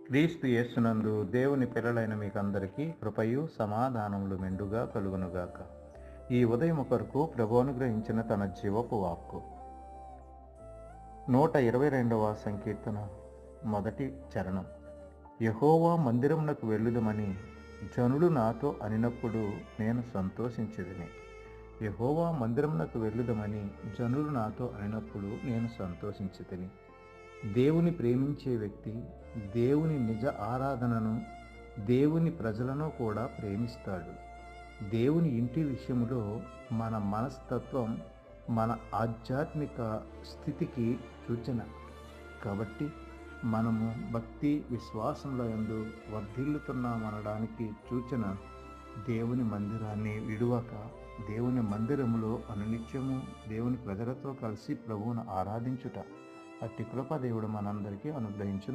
క్రీస్తు యేసునందు దేవుని పిల్లలైన మీకందరికీ కృపయు సమాధానములు మెండుగా కలుగునుగాక. ఈ ఉదయం కొరకు ప్రభు అనుగ్రహించిన తన జీవపు వాక్కు 122వ సంకీర్తన మొదటి చరణం. యెహోవా మందిరమునకు వెళ్ళుదమని జనులు నాతో అనినప్పుడు నేను సంతోషించెదని. యెహోవా మందిరమునకు వెళ్ళుదమని జనులు నాతో అనినప్పుడు నేను సంతోషించెదని. దేవుని ప్రేమించే వ్యక్తి దేవుని నిజ ఆరాధనను, దేవుని ప్రజలను కూడా ప్రేమిస్తాడు. దేవుని ఇంటి విషయంలో మన మనస్తత్వం మన ఆధ్యాత్మిక స్థితికి సూచన. కాబట్టి మనము భక్తి విశ్వాసంలో యందు వర్ధిల్లుతున్నామనడానికి సూచన దేవుని మందిరాన్ని విడువక దేవుని మందిరములో అనునిత్యము దేవుని ప్రజలతో కలిసి ప్రభువును ఆరాధించుట. అట్టి కృప దేవుడు మనందరికీ అనుగ్రహించును.